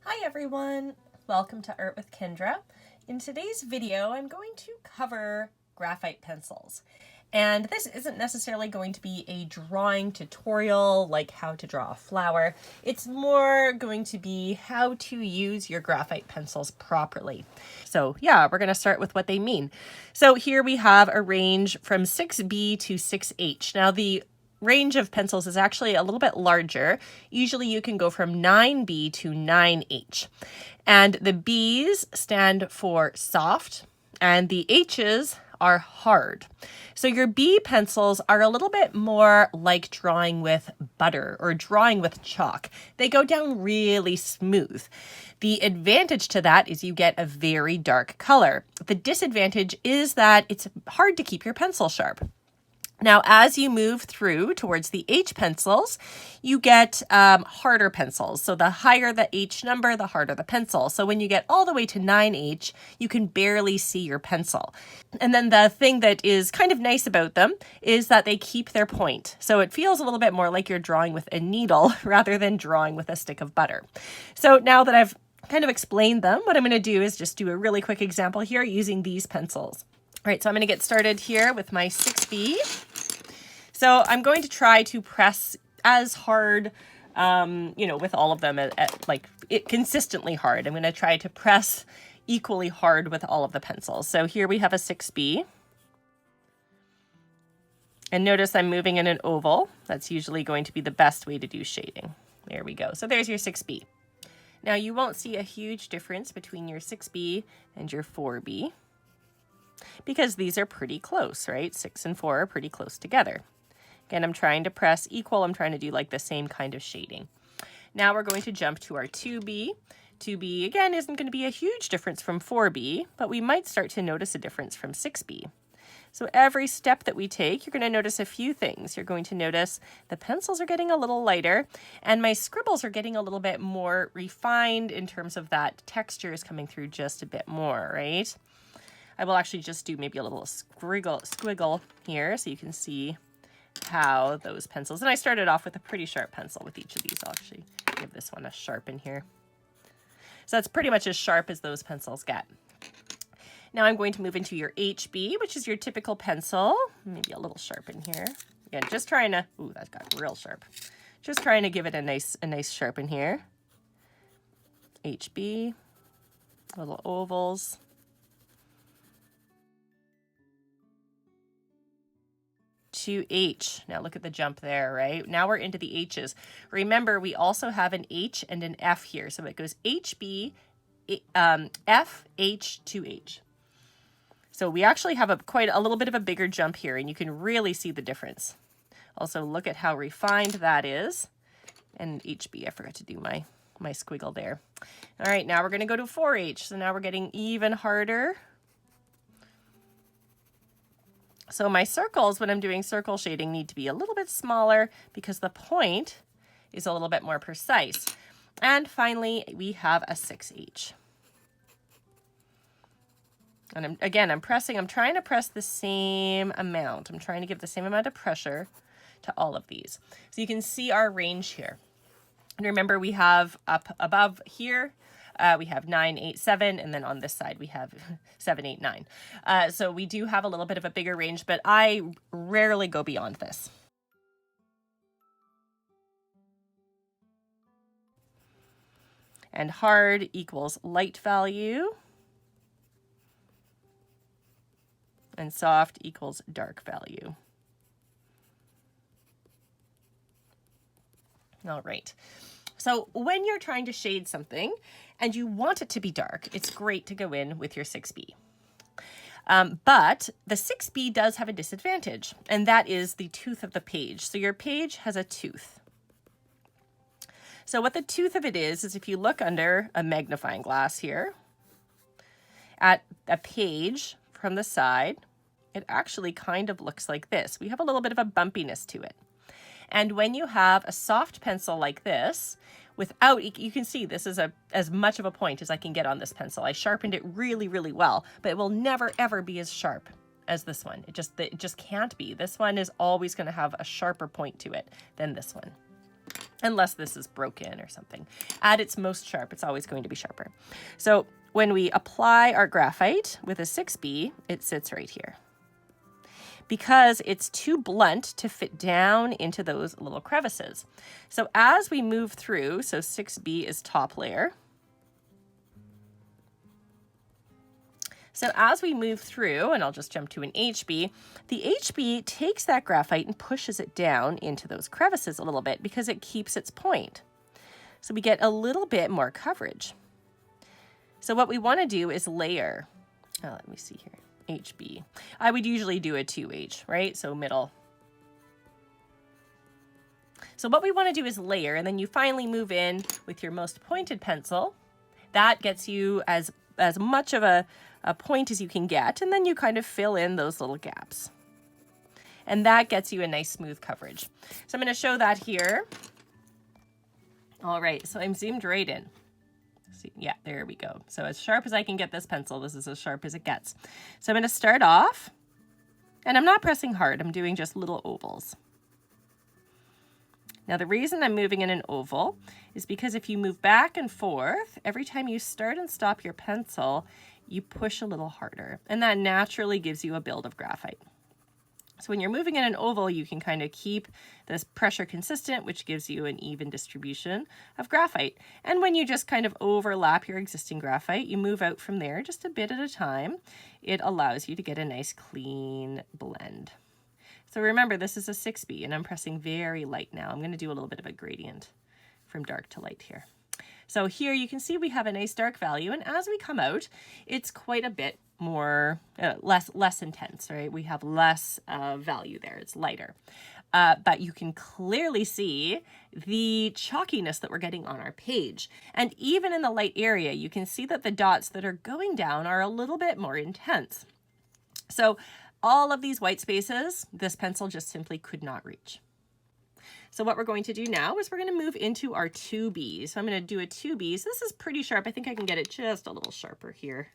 Hi everyone! Welcome to Art with Kendra. In today's video, I'm going to cover graphite pencils. And this isn't necessarily going to be a drawing tutorial like how to draw a flower. It's more going to be how to use your graphite pencils properly. So yeah, we're going to start with what they mean. So here we have a range from 6B to 6H. Now the range of pencils is actually a little bit larger. Usually you can go from 9B to 9H. And the B's stand for soft and the H's are hard. So your B pencils are a little bit more like drawing with butter or drawing with chalk. They go down really smooth. The advantage to that is you get a very dark color. The disadvantage is that it's hard to keep your pencil sharp. Now, as you move through towards the H pencils, you get harder pencils. So the higher the H number, the harder the pencil. So when you get all the way to 9H, you can barely see your pencil. And then the thing that is kind of nice about them is that they keep their point. So it feels a little bit more like you're drawing with a needle rather than drawing with a stick of butter. So now that I've kind of explained them, what I'm going to do is just do a really quick example here using these pencils. All right, so I'm going to get started here with my 6B. So I'm going to try to press as hard, with all of them consistently hard. I'm going to try to press equally hard with all of the pencils. So here we have a 6B. And notice I'm moving in an oval. That's usually going to be the best way to do shading. There we go. So there's your 6B. Now you won't see a huge difference between your 6B and your 4B. Because these are pretty close, right? 6 and 4 are pretty close together. Again, I'm trying to press equal. I'm trying to do like the same kind of shading. Now we're going to jump to our 2B. 2B, again, isn't going to be a huge difference from 4B, but we might start to notice a difference from 6B. So every step that we take, you're going to notice a few things. You're going to notice the pencils are getting a little lighter, and my scribbles are getting a little bit more refined in terms of that texture is coming through just a bit more, right? I will actually just do maybe a little squiggle here so you can see how those pencils, and I started off with a pretty sharp pencil with each of these. I'll actually give this one a sharpen here. So that's pretty much as sharp as those pencils get. Now I'm going to move into your HB, which is your typical pencil. Maybe a little sharpen here. Again, just trying to, ooh, that got real sharp. Just trying to give it a nice sharpen here. HB, little ovals. To H. Now look at the jump there, right? Now we're into the H's. Remember, we also have an H and an F here. So it goes HB, F, H, to H. So we actually have quite a little bit of a bigger jump here, and you can really see the difference. Also, look at how refined that is. And HB, I forgot to do my squiggle there. All right, now we're going to go to 4H. So now we're getting even harder. So my circles, when I'm doing circle shading, need to be a little bit smaller because the point is a little bit more precise. And finally, we have a 6H. And I'm trying to press the same amount. I'm trying to give the same amount of pressure to all of these. So you can see our range here. And remember, we have up above here, we have 9, 8, 7, and then on this side we have 7, 8, 9. So we do have a little bit of a bigger range, but I rarely go beyond this. And hard equals light value. And soft equals dark value. All right. So when you're trying to shade something and you want it to be dark, it's great to go in with your 6B. But the 6B does have a disadvantage, and that is the tooth of the page. So your page has a tooth. So what the tooth of it is if you look under a magnifying glass here at a page from the side, it actually kind of looks like this. We have a little bit of a bumpiness to it. And when you have a soft pencil like this, you can see this is as much of a point as I can get on this pencil. I sharpened it really, really well, but it will never, ever be as sharp as this one. It just can't be. This one is always going to have a sharper point to it than this one. unless this is broken or something. At its most sharp, it's always going to be sharper. So when we apply our graphite with a 6B, it sits right here, because it's too blunt to fit down into those little crevices. So as we move through, so 6B is top layer. So as we move through, and I'll just jump to an HB, the HB takes that graphite and pushes it down into those crevices a little bit because it keeps its point. So we get a little bit more coverage. So what we want to do is layer. Let me see here. HB. I would usually do a 2H, right? So middle. So what we want to do is layer, and then you finally move in with your most pointed pencil. That gets you as much of a point as you can get, and then you kind of fill in those little gaps. And that gets you a nice smooth coverage. So I'm going to show that here. All right, so I'm zoomed right in. See, yeah, there we go. So as sharp as I can get this pencil, this is as sharp as it gets. So I'm going to start off, and I'm not pressing hard. I'm doing just little ovals. Now the reason I'm moving in an oval is because if you move back and forth, every time you start and stop your pencil, you push a little harder, and that naturally gives you a build of graphite. So when you're moving in an oval, you can kind of keep this pressure consistent, which gives you an even distribution of graphite. And when you just kind of overlap your existing graphite, you move out from there just a bit at a time. It allows you to get a nice clean blend. So remember, this is a 6B, and I'm pressing very light now. I'm going to do a little bit of a gradient from dark to light here. So here you can see we have a nice dark value, and as we come out, it's quite a bit more, less intense, right? We have less value there. It's lighter. But you can clearly see the chalkiness that we're getting on our page. And even in the light area, you can see that the dots that are going down are a little bit more intense. So all of these white spaces, this pencil just simply could not reach. So what we're going to do now is we're going to move into our 2B. So I'm going to do a 2B. So this is pretty sharp. I think I can get it just a little sharper here.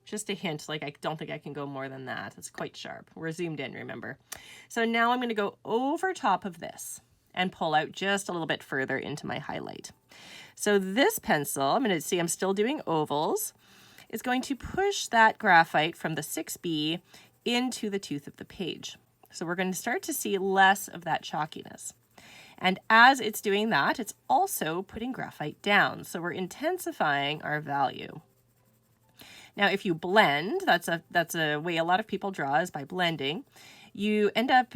Just a hint, like I don't think I can go more than that. It's quite sharp. We're zoomed in, remember. So now I'm going to go over top of this and pull out just a little bit further into my highlight. So this pencil, I'm going to see I'm still doing ovals, is going to push that graphite from the 6B into the tooth of the page. So we're going to start to see less of that chalkiness. And as it's doing that, it's also putting graphite down. So we're intensifying our value. Now, if you blend, that's a way a lot of people draw, is by blending. You end up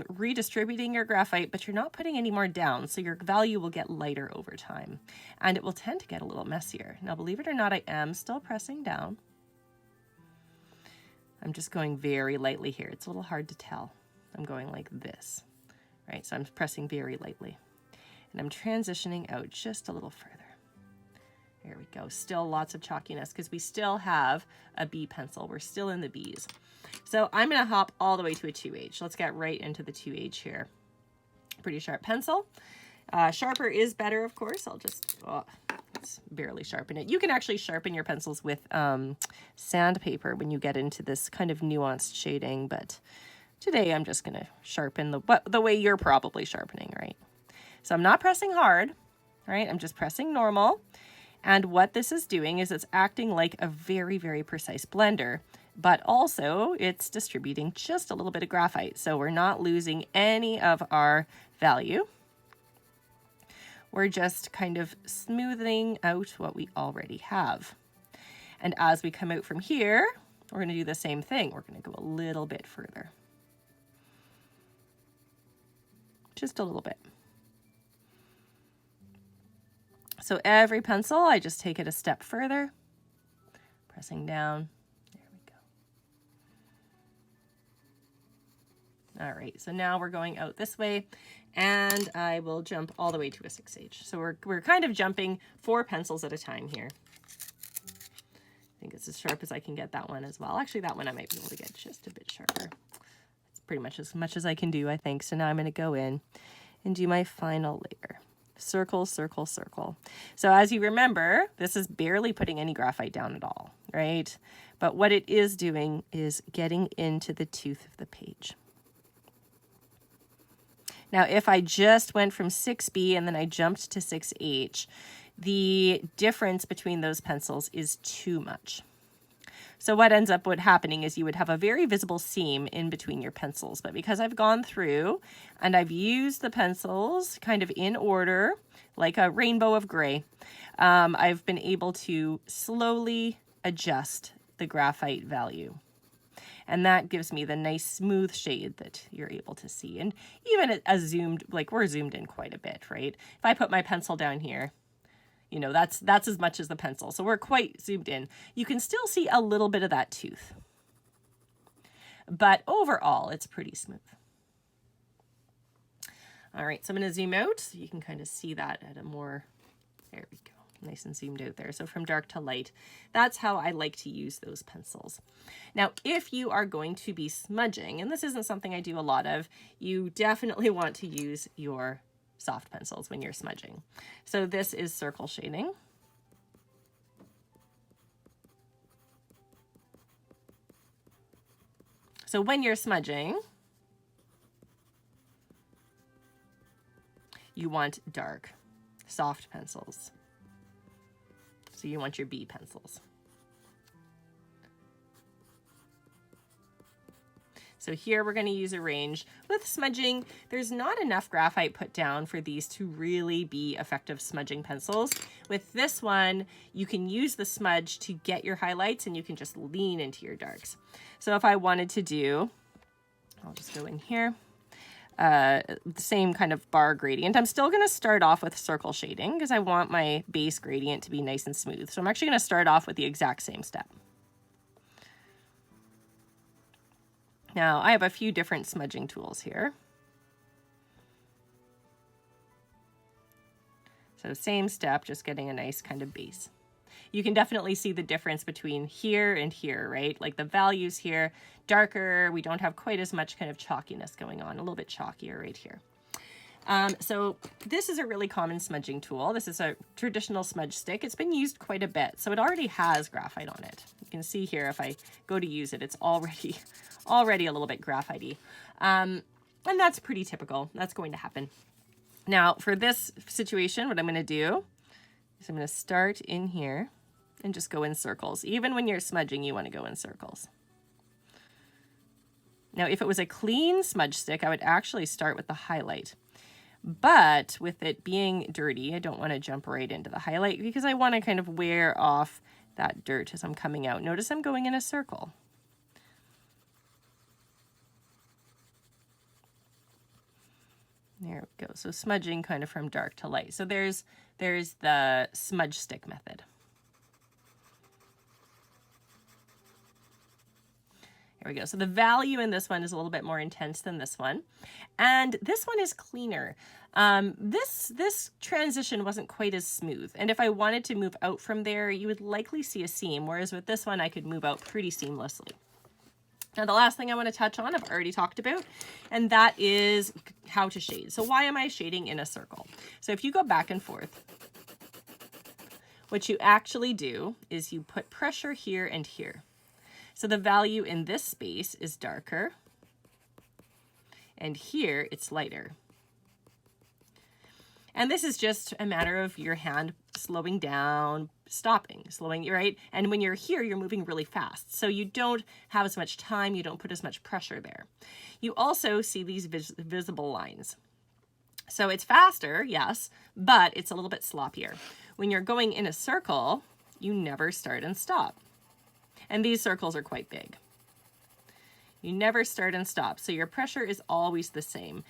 redistributing your graphite, but you're not putting any more down, so your value will get lighter over time, and it will tend to get a little messier. Now, believe it or not, I am still pressing down. I'm just going very lightly here. It's a little hard to tell. I'm going like this, right? So I'm pressing very lightly, and I'm transitioning out just a little further. There we go. Still lots of chalkiness because we still have a B pencil. We're still in the Bs. So I'm going to hop all the way to a 2H. Let's get right into the 2H here. Pretty sharp pencil. Sharper is better, of course. I'll just, let's barely sharpen it. You can actually sharpen your pencils with sandpaper when you get into this kind of nuanced shading, but today I'm just going to sharpen the way you're probably sharpening, right? So I'm not pressing hard, right? I'm just pressing normal. And what this is doing is it's acting like a very, very precise blender, but also it's distributing just a little bit of graphite. So we're not losing any of our value. We're just kind of smoothing out what we already have. And as we come out from here, we're going to do the same thing. We're going to go a little bit further. Just a little bit. So every pencil, I just take it a step further, pressing down. There we go. All right, so now we're going out this way, and I will jump all the way to a 6H. So we're kind of jumping 4 pencils at a time here. I think it's as sharp as I can get that one as well. Actually, that one I might be able to get just a bit sharper. It's pretty much as I can do, I think. So now I'm going to go in and do my final layer. Circle, circle, circle. So as you remember, this is barely putting any graphite down at all, right? But what it is doing is getting into the tooth of the page. Now, if I just went from 6B and then I jumped to 6H, the difference between those pencils is too much. So what ends up happening is you would have a very visible seam in between your pencils. But because I've gone through and I've used the pencils kind of in order, like a rainbow of gray, I've been able to slowly adjust the graphite value. And that gives me the nice smooth shade that you're able to see. And even a zoomed, like we're zoomed in quite a bit, right? If I put my pencil down here, you know, that's as much as the pencil. So we're quite zoomed in. You can still see a little bit of that tooth. But overall, it's pretty smooth. All right, so I'm going to zoom out so you can kind of see that at a more, there we go, nice and zoomed out there. So from dark to light, that's how I like to use those pencils. Now, if you are going to be smudging, and this isn't something I do a lot of, you definitely want to use your soft pencils when you're smudging. So this is circle shading. So when you're smudging, you want dark, soft pencils. So you want your B pencils. So here we're going to use a range. With smudging, there's not enough graphite put down for these to really be effective smudging pencils. With this one, you can use the smudge to get your highlights and you can just lean into your darks. So if I wanted to do, I'll just go in here, the same kind of bar gradient. I'm still going to start off with circle shading because I want my base gradient to be nice and smooth. So I'm actually going to start off with the exact same step. Now, I have a few different smudging tools here. So same step, just getting a nice kind of base. You can definitely see the difference between here and here, right? Like the values here, darker, we don't have quite as much kind of chalkiness going on, a little bit chalkier right here. So this is a really common smudging tool. This is a traditional smudge stick. It's been used quite a bit, so it already has graphite on it. You can see here if I go to use it, it's already a little bit graphite-y. And that's pretty typical. That's going to happen. Now, for this situation, what I'm going to do is I'm going to start in here and just go in circles. Even when you're smudging, you want to go in circles. Now, if it was a clean smudge stick, I would actually start with the highlight. But with it being dirty, I don't want to jump right into the highlight because I want to kind of wear off that dirt as I'm coming out. Notice I'm going in a circle. There we go. So smudging kind of from dark to light. So there's the smudge stick method. There we go. So the value in this one is a little bit more intense than this one. And this one is cleaner. This transition wasn't quite as smooth. And if I wanted to move out from there, you would likely see a seam. Whereas with this one, I could move out pretty seamlessly. Now, the last thing I want to touch on, I've already talked about, and that is how to shade. So why am I shading in a circle? So if you go back and forth, what you actually do is you put pressure here and here. So the value in this space is darker, and here it's lighter. And this is just a matter of your hand slowing down, stopping, slowing, right? And when you're here, you're moving really fast. So you don't have as much time, you don't put as much pressure there. You also see these visible lines. So it's faster, yes, but it's a little bit sloppier. When you're going in a circle, you never start and stop. And these circles are quite big. You never start and stop, so your pressure is always the same.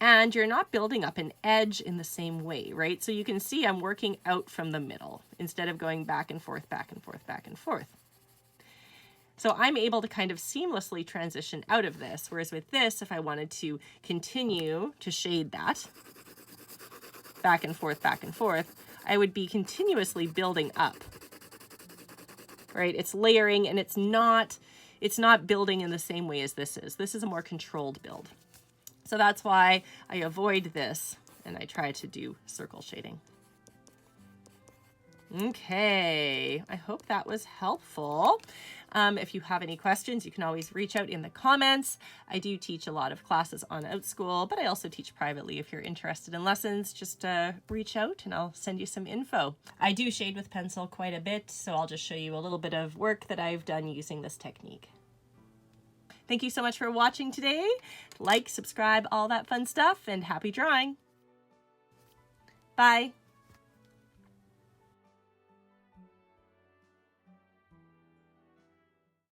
And you're not building up an edge in the same way, right? So you can see I'm working out from the middle instead of going back and forth, back and forth, back and forth. So I'm able to kind of seamlessly transition out of this, whereas with this, if I wanted to continue to shade that back and forth, I would be continuously building up, right? It's layering and it's not building in the same way as this is. This is a more controlled build. So that's why I avoid this and I try to do circle shading. Okay, I hope that was helpful. If you have any questions, you can always reach out in the comments. I do teach a lot of classes on OutSchool, but I also teach privately. If you're interested in lessons, just reach out and I'll send you some info. I do shade with pencil quite a bit, so I'll just show you a little bit of work that I've done using this technique. Thank you so much for watching today. Like, subscribe, all that fun stuff, and happy drawing. Bye.